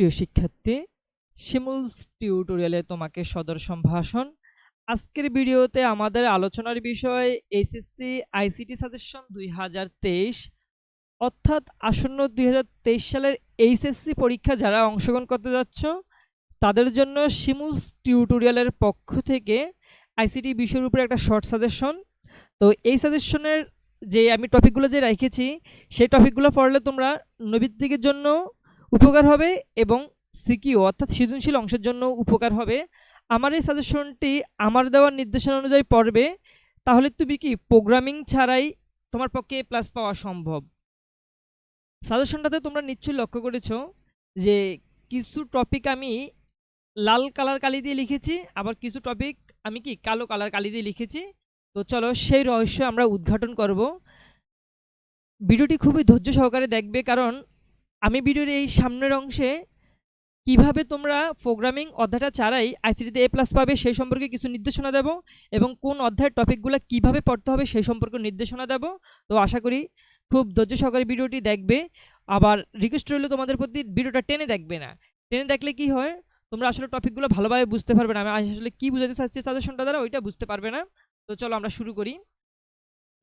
প্রিয় শিক্ষার্থী, শিমুলস টিউটোরিয়ালে তোমাকে সদর সম্ভাষণ। আজকের ভিডিওতে আমাদের আলোচনার বিষয় HSC ICT সাজেশন 2023, অর্থাৎ আসন্ন 2023 সালের HSC পরীক্ষা যারা অংশগ্রহণ করতে যাচ্ছ তাদের জন্য শিমুলস টিউটোরিয়ালের পক্ষ থেকে ICT বিষয়ের উপরে একটা শর্ট সাজেশন। তো এই সাজেশনের যে আমি টপিকগুলো যে রেখেছি সেই টপিকগুলো পড়লে তোমরা নৈবিত্তিকের জন্য উপকার হবে এবং সিকিউ অর্থাৎ সৃজনশীল অংশের জন্য উপকার হবে। আমার এই সাজেশনটি আমার দেওয়ার নির্দেশনা অনুযায়ী পড়বে, তাহলে তুমি কি প্রোগ্রামিং ছাড়াই তোমার পক্ষে A+ পাওয়া সম্ভব। সাজেশনটাতে তোমরা নিশ্চয়ই লক্ষ্য করেছো যে কিছু টপিক আমি লাল কালার কালি দিয়ে লিখেছি, আবার কিছু টপিক আমি কি কালো কালার কালি দিয়ে লিখেছি। তো চলো সেই রহস্য আমরা উদ্ঘাটন করব। ভিডিওটি খুবই ধৈর্য সহকারে দেখবে, কারণ আমি ভিডিওর এই সামনের অংশে কিভাবে তোমরা প্রোগ্রামিং অধ্যায়টা ছাড়াই আইসিটিতে A+ পাবে সেই সম্পর্কে কিছু নির্দেশনা দেব, এবং কোন অধ্যায়ের টপিকগুলো কিভাবে পড়তে হবে সেই সম্পর্কে নির্দেশনা দেব। তো আশা করি খুব ধৈর্য সহকারে ভিডিওটি দেখবে। আবার রিকোয়েস্ট রইল তোমাদের প্রতি, ভিডিওটা টেনে দেখবে না। টেনে দেখলে কি হয়, তোমরা আসলে টপিকগুলো ভালোভাবে বুঝতে পারবে না। আমি আসলে কি বুঝাতে চাচ্ছি সাজেশনটা দ্বারা ওইটা বুঝতে পারবে না। তো চলো আমরা শুরু করি।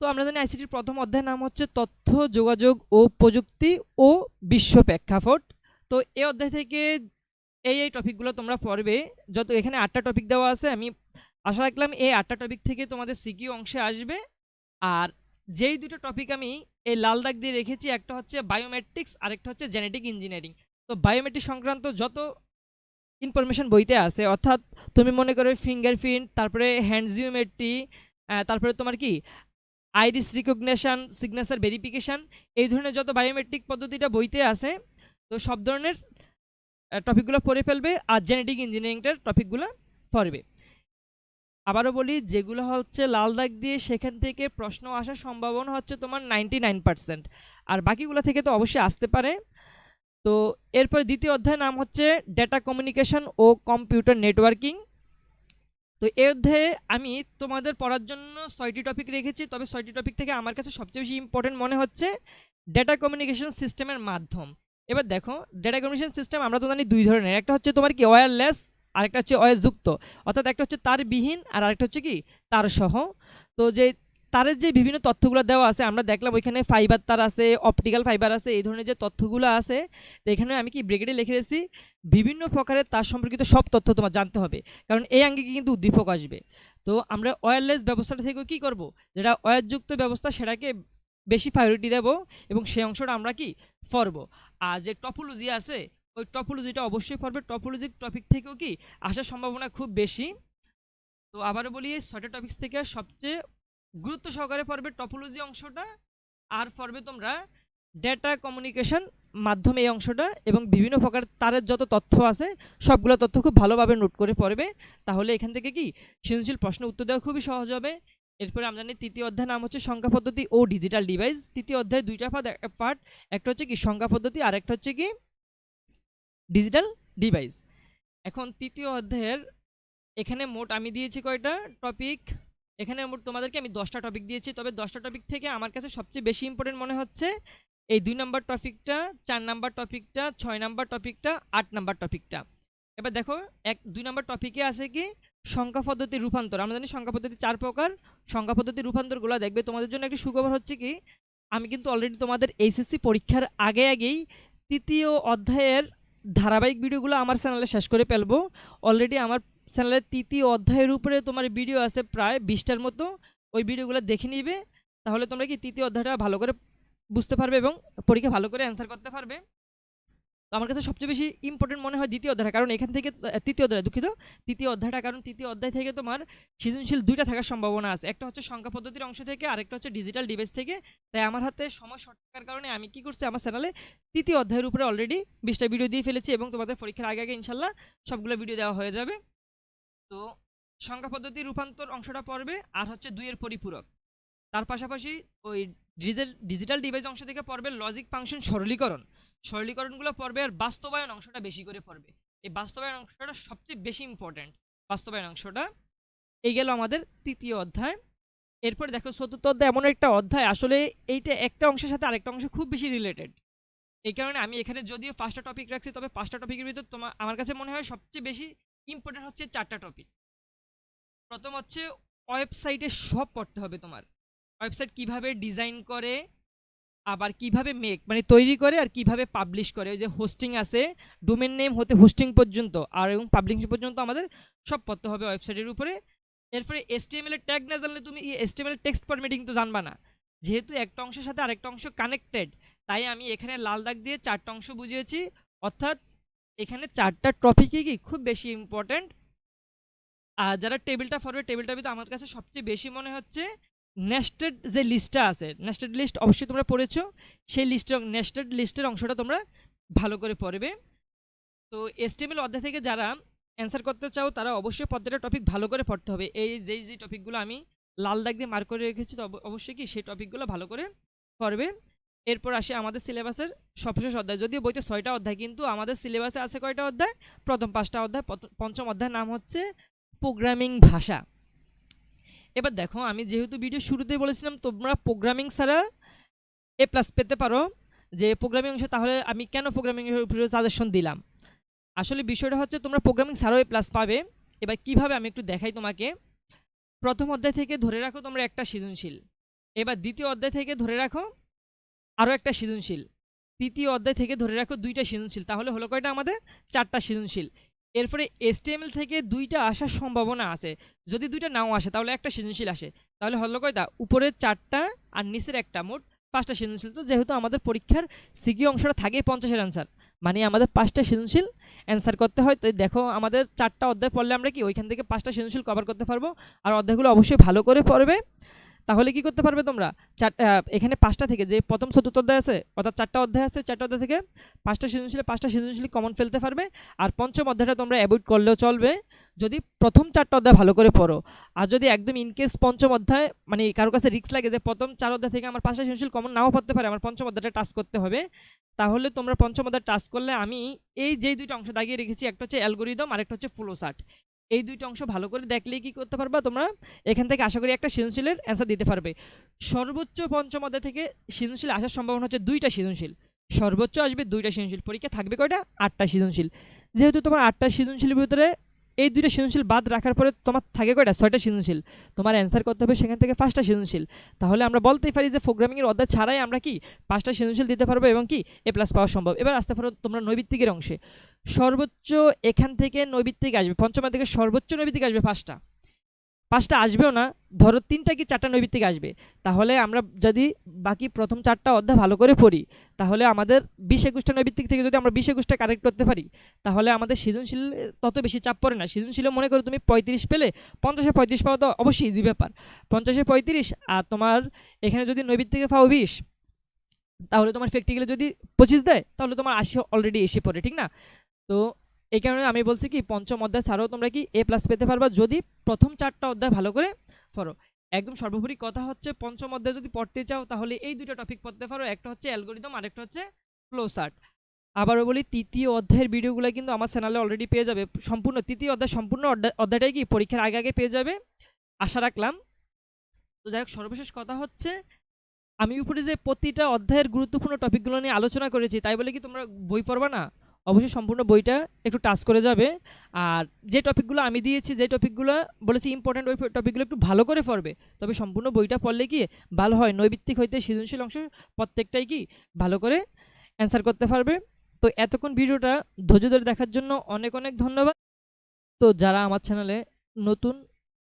তো আমরা জানি আইসিটির প্রথম অধ্যায়ের নাম হচ্ছে তথ্য যোগাযোগ ও প্রযুক্তি ও বিশ্ব প্রেক্ষাপট। তো এই অধ্যায় থেকে এই টপিকগুলো তোমরা পড়বে। যত এখানে 8টা টপিক দেওয়া আছে, আমি আশা রাখলাম এই 8টা টপিক থেকে তোমাদের সিকিউ অংশে আসবে। আর যেই দুটো টপিক আমি এই লাল দাগ দিয়ে রেখেছি, একটা হচ্ছে বায়োমেট্রিক্স আর একটা হচ্ছে জেনেটিক ইঞ্জিনিয়ারিং। তো বায়োমেট্রিক সংক্রান্ত যত ইনফরমেশন বইতে আছে, অর্থাৎ তুমি মনে করো ফিঙ্গারপ্রিন্ট, তারপরে হ্যান্ড জিওমেট্রি, তারপরে তোমার কি আইরিস রিকগনিশন, সিগনেচার ভেরিফিকেশন, এই ধরনের যত বায়োমেট্রিক পদ্ধতিটা বইতে আছে, তো সব ধরনের টপিকগুলো পড়ে ফেলবে। আর জেনেটিক ইঞ্জিনিয়ারিংটার টপিকগুলো পড়বে। আবারও বলি, যেগুলো হচ্ছে লাল দাগ দিয়ে সেখান থেকে প্রশ্ন আসার সম্ভাবনা হচ্ছে তোমার 99%, আর বাকিগুলো থেকে তো অবশ্যই আসতে পারে। তো এরপর দ্বিতীয় অধ্যায়ের নাম হচ্ছে ডেটা কমিউনিকেশন ও কম্পিউটার নেটওয়ার্কিং। তো এই অধ্যায়ে আমি তোমাদের পড়ার জন্য 6টি টপিক রেখেছি, তবে 6টি টপিক থেকে আমার কাছে সবচেয়ে বেশি ইম্পর্টেন্ট মনে হচ্ছে ডেটা কমিউনিকেশন সিস্টেমের মাধ্যম। এবার দেখো, ডেটা কমিউনিকেশন সিস্টেম আমরা তো জানি দুই ধরনের, একটা হচ্ছে তোমার কি ওয়্যারলেস, আরেকটা হচ্ছে ওয়্যারযুক্ত, অর্থাৎ একটা হচ্ছে তারবিহীন আর আরেকটা হচ্ছে কি তার সহ। তো যে তারের যে বিভিন্ন তথ্যগুলো দেওয়া আছে, আমরা দেখলাম ওইখানে ফাইবার তার আছে, অপটিক্যাল ফাইবার আছে, এই ধরনের যে তথ্যগুলো আছে। তো এখানে আমি কি ব্রেকেটে লিখে রেখেছি বিভিন্ন প্রকারের তার সম্পর্কিত সব তথ্য তোমার জানতে হবে, কারণ এই আঙ্গিকে কিন্তু উদ্দীপক আসবে। তো আমরা ওয়্যারলেস ব্যবস্থাটা থেকে কি করব, যেটা ওয়্যারযুক্ত ব্যবস্থা সেটাকে বেশি প্রায়োরিটি দেব এবং সেই অংশটা আমরা কি পড়ব। আর যে টপোলজি আছে ওই টপোলজিটা অবশ্যই পড়বে, টপোলজি টপিক থেকেও কি আসার সম্ভাবনা খুব বেশি। তো আবারও বলি, এই 6টা টপিক্স থেকে সবচেয়ে গুরুত্ব সহকারে পড়বে টপোলজি অংশটা, আর পড়বে তোমরা ডেটা কমিউনিকেশন মাধ্যমে এই অংশটা, এবং বিভিন্ন প্রকার তারের যত তথ্য আছে সবগুলো তথ্য খুব ভালোভাবে নোট করে পড়বে। তাহলে এখান থেকে কি সৃজনশীল প্রশ্ন উত্তর দেওয়া খুবই সহজ হবে। এরপরে আমরা জানি তৃতীয় অধ্যায় নাম হচ্ছে সংখ্যা পদ্ধতি ও ডিজিটাল ডিভাইস। তৃতীয় অধ্যায় দুইটা পার্ট, একটা হচ্ছে কি সংখ্যা পদ্ধতি আর একটা হচ্ছে কি ডিজিটাল ডিভাইস। এখন তৃতীয় অধ্যায়ের এখানে মোট আমি দিয়েছি কয়টা টপিক, এখানে মোট তোমাদেরকে আমি 10টা টপিক দিয়েছি, তবে 10টা টপিক থেকে আমার কাছে সবচেয়ে বেশি ইম্পর্টেন্ট মনে হচ্ছে এই 2 নাম্বার টপিকটা, 4 নাম্বার টপিকটা, 6 নাম্বার টপিকটা, 8 নাম্বার টপিকটা। এবার দেখো, 2 নাম্বার টপিকে আছে কি সংখ্যা পদ্ধতির রূপান্তর। আমরা জানি সংখ্যা পদ্ধতি 4 প্রকার। সংখ্যা পদ্ধতির রূপান্তরগুলো দেখবে। তোমাদের জন্য একটি সুখবর হচ্ছে কি, আমি কিন্তু অলরেডি তোমাদের এইচএসসি পরীক্ষার আগেই তৃতীয় অধ্যায়ের ধারাবাহিক ভিডিওগুলো আমার চ্যানেলে শেষ করে ফেলবো। অলরেডি আমার চ্যানেলে তৃতীয় অধ্যায়ের উপরে তোমার ভিডিও আছে প্রায় 20টার মতো, ওই ভিডিওগুলো দেখে নিবে। তাহলে তোমরা কি তৃতীয় অধ্যায়টা ভালো করে বুঝতে পারবে এবং পরীক্ষা ভালো করে অ্যান্সার করতে পারবে। তো আমার কাছে সবচেয়ে বেশি ইম্পর্টেন্ট মনে হয় দ্বিতীয় অধ্যায়টা, কারণ এখান থেকে তৃতীয় অধ্যায়টা, কারণ তৃতীয় অধ্যায় থেকে তোমার সৃজনশীল দুইটা থাকার সম্ভাবনা আছে, একটা হচ্ছে সংখ্যা পদ্ধতির অংশ থেকে, আরেকটা হচ্ছে ডিজিটাল ডিভাইস থেকে। তাই আমার হাতে সময় শর্ট থাকার কারণে আমি কি করছি, আমার চ্যানেলে তৃতীয় অধ্যায়ের উপরে অলরেডি 20টা ভিডিও দিয়ে ফেলেছি, এবং তোমাদের পরীক্ষার আগে ইনশাল্লাহ সবগুলো ভিডিও দেওয়া হয়ে যাবে। তো সংখ্যা পদ্ধতির রূপান্তর অংশটা পড়বে, আর হচ্ছে 2 এর পরিপূরক। তার পাশাপাশি ওই ডিজিটাল ডিভাইস অংশ থেকে পড়বে লজিক ফাংশন সরলীকরণগুলো পড়বে, আর বাস্তবায়ন অংশটা বেশি করে পড়বে। এই বাস্তবায়ন অংশটা সবচেয়ে বেশি ইম্পর্টেন্ট, বাস্তবায়ন অংশটা। এই গেল আমাদের তৃতীয় অধ্যায়। এরপর দেখো চতুর্থ অধ্যায় এমন একটা অধ্যায়, আসলে এইটা একটা অংশের সাথে আরেকটা অংশ খুব বেশি রিলেটেড। এই কারণে আমি এখানে যদিও 5টা টপিক রাখছি, তবে 5টা টপিকের ভিতর আমার কাছে মনে হয় সবচেয়ে বেশি ইম্পর্টেন্ট হচ্ছে 4টা টপিক। প্রথম হচ্ছে ওয়েবসাইটে সব পড়তে হবে তোমার। ওয়েবসাইট কিভাবে ডিজাইন করে, আবার কিভাবে মানে তৈরি করে, আর কিভাবে পাবলিশ করে। ওই যে হোস্টিং আছে, ডোমেন নেম হতে হোস্টিং পর্যন্ত আর এবং পাবলিশিং পর্যন্ত আমাদের সব পড়তে হবে ওয়েবসাইটের উপরে। এরপরে HTML এর ট্যাগ না জানলে তুমি HTML টেক্সট ফরম্যাটিং তো জানবা না। যেহেতু একটা অংশের সাথে আরেকটা অংশ কানেক্টেড, তাই আমি এখানে লাল দাগ দিয়ে 4টা অংশ বুঝিয়েছি। অর্থাৎ এখানে 4টা টপিকই কি খুব বেশি ইম্পর্ট্যান্ট। আর যারা টেবিলটা পড়বে, টেবিলটার ভিতরে আমার কাছে সবচেয়ে বেশি মনে হচ্ছে নেস্টেড যে লিস্টটা আছে, নেস্টেড লিস্ট অবশ্যই তোমরা পড়েছো, সেই নেস্টেড লিস্টের অংশটা তোমরা ভালো করে পড়বে। তো HTML অধ্যায় থেকে যারা অ্যান্সার করতে চাও তারা অবশ্যই প্রত্যেকটা টপিক ভালো করে পড়তে হবে। এই যে টপিকগুলো আমি লাল দাগ দিয়ে মার্ক করে রেখেছি, তো অবশ্যই কি সেই টপিকগুলো ভালো করে পড়বে। এরপর আসে আমাদের সিলেবাসের সর্বশেষ অধ্যায়। যদিও বইতে 6টা অধ্যায়, কিন্তু আমাদের সিলেবাসে আছে কয়টা অধ্যায়? প্রথম 5টা অধ্যায়। পঞ্চম অধ্যায়ের নাম হচ্ছে প্রোগ্রামিং ভাষা। এবার দেখো, আমি যেহেতু ভিডিও শুরুতেই বলেছিলাম তোমরা প্রোগ্রামিং ছাড়া A+ পেতে পারো, যে প্রোগ্রামিং অংশ, তাহলে আমি কেন প্রোগ্রামিং এর উপরে সাজেশন দিলাম? আসলে বিষয়টা হচ্ছে তোমরা প্রোগ্রামিং ছাড়াও A+ পাবে। এবার কিভাবে আমি একটু দেখাই তোমাকে। প্রথম অধ্যায় থেকে ধরে রাখো তোমরা একটা সৃজনশীল, এবার দ্বিতীয় অধ্যায় থেকে ধরে রাখো আরও একটা সৃজনশীল, তৃতীয় অধ্যায় থেকে ধরে রাখো 2টা সৃজনশীল, তাহলে হলো কয়টা আমাদের? 4টা সৃজনশীল। এরপরে HTML থেকে 2টা আসার সম্ভাবনা আছে, যদি 2টা নাও আসে তাহলে একটা সৃজনশীল আসে, তাহলে হলো কয়টা? উপরের 4টা আর নিচের একটা, মোট 5টা সৃজনশীল। তো যেহেতু আমাদের পরীক্ষার সিকিউ অংশটা থাকে 50-এর অ্যান্সার, মানে আমাদের 5টা সৃজনশীল অ্যান্সার করতে হয়। তো দেখো আমাদের 4টা অধ্যায় পড়লে আমরা কি ওইখান থেকে 5টা সৃজনশীল কভার করতে পারবো। আর অধ্যায়গুলো অবশ্যই ভালো করে পড়বে, তাহলে কি করতে পারবে তোমরা? এখানে 5টা থেকে যে প্রথম চতুর্থ অধ্যায় আছে, অর্থাৎ 4টা অধ্যায় আছে, 4টা অধ্যায় থেকে 5টা সৃজনশীল কমন ফেলতে পারবে। আর পঞ্চম অধ্যায়টা তোমরা অ্যাভয়েড করলেও চলবে যদি প্রথম 4টা অধ্যায় ভালো করে পড়ো। আর যদি একদম ইনকেস পঞ্চম অধ্যায় মানে কারোর কাছে রিস্ক লাগে যে প্রথম 4 অধ্যায় থেকে আমার 5টা সৃজনশীল কমন নাও পড়তে পারে, আমার পঞ্চম অধ্যায়টা টাচ করতে হবে, তাহলে তোমরা পঞ্চম অধ্যায় টাচ করলে আমি এই যে 2টা অংশ দাগিয়ে রেখেছি, একটা হচ্ছে অ্যালগরিদম আর একটা হচ্ছে ফ্লো চার্ট, এই 2টা অংশ ভালো করে দেখলেই কি করতে পারবা তোমরা? এখান থেকে আশা করি একটা সৃজনশীলের অ্যান্সার দিতে পারবে। সর্বোচ্চ পঞ্চম অধ্যায় থেকে সৃজনশীল আসার সম্ভাবনা হচ্ছে 2টা সৃজনশীল, সর্বোচ্চ আসবে 2টা সৃজনশীল। পরীক্ষা থাকবে কয়টা? 8টা সৃজনশীল। যেহেতু তোমার 8টা সৃজনশীলের ভিতরে এই 2টা সৃজনশীল বাদ রাখার পরে তোমার থাকে কয়টা? 6টা সৃজনশীল। তোমার অ্যান্সার করতে হবে সেখান থেকে 5টা সৃজনশীল। তাহলে আমরা বলতেই পারি যে প্রোগ্রামিংয়ের অধ্যায় ছাড়াই আমরা কি 5টা সৃজনশীল দিতে পারবো এবং কি A+ পাওয়া সম্ভব। এবার আসতে পারো তোমরা নৈবিত্তিকের অংশে। সর্বোচ্চ এখান থেকে নৈবিত্তিক আসবে, পঞ্চম থেকে সর্বোচ্চ নৈবিত্তিক আসবে 5টা আসবেও না, ধরো 3টা কি 4টা নৈবিত্তিক আসবে। তাহলে আমরা যদি বাকি প্রথম 4টা অধ্যায় ভালো করে পড়ি, তাহলে আমাদের 20-21টা নৈবিত্তিক থেকে যদি আমরা 20-21টা কারেক্ট করতে পারি, তাহলে আমাদের সৃজনশীল তত বেশি চাপ পড়ে না। সৃজনশীল মনে করো তুমি 35 পেলে, 50-এ 35 পাওয়া তো অবশ্যই ইজি ব্যাপার। 50-এ 35, আর তোমার এখানে যদি নৈবিত্তিকে পাও 20, তাহলে তোমার প্র্যাকটিক্যালে যদি 25 দেয়, তাহলে তোমার 80 অলরেডি এসে পড়ে, ঠিক না? তো এই কারণে আমি বলছি কি পঞ্চম অধ্যায় ছাড়াও তোমরা কি A+ পেতে পারবা যদি প্রথম 4টা অধ্যায় ভালো করে পড়ো। একদম সর্বোপরি কথা হচ্ছে পঞ্চম অধ্যায় যদি পড়তে চাও তাহলে এই 2টা টপিক পড়তে পারো, একটা হচ্ছে অ্যালগরিদম আর একটা হচ্ছে ফ্লো চার্ট। আবারও বলি, তৃতীয় অধ্যায়ের ভিডিওগুলো কিন্তু আমার চ্যানেলে অলরেডি পেয়ে যাবে। সম্পূর্ণ তৃতীয় অধ্যায়, সম্পূর্ণ অধ্যায়টাই কি পরীক্ষার আগে আগে পেয়ে যাবে, আশা রাখলাম। তো যাই হোক, সর্বশেষ কথা হচ্ছে আমি উপরে যে প্রতিটা অধ্যায়ের গুরুত্বপূর্ণ টপিকগুলো নিয়ে আলোচনা করেছি, তাই বলে কি তোমরা বই পড়বা না? অবশ্যই সম্পূর্ণ বইটা একটু টাচ করে যাবে। আর যে টপিকগুলো আমি দিয়েছি, যে টপিকগুলো বলেছি ইম্পর্টেন্ট, ওই টপিকগুলো একটু ভালো করে পড়বে, তবে সম্পূর্ণ বইটা পড়লে কি ভালো হয়, নৈবিত্তিক হইতে সৃজনশীল অংশ প্রত্যেকটাই কি ভালো করে অ্যান্সার করতে পারবে। তো এতক্ষণ ভিডিওটা ধৈর্য ধরে দেখার জন্য অনেক অনেক ধন্যবাদ। তো যারা আমার চ্যানেলে নতুন,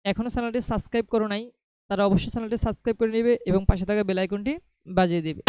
এখনও চ্যানেলটি সাবস্ক্রাইব করো নাই, তারা অবশ্যই চ্যানেলটি সাবস্ক্রাইব করে নেবে এবং পাশে থাকা বেল আইকনটি বাজিয়ে দেবে।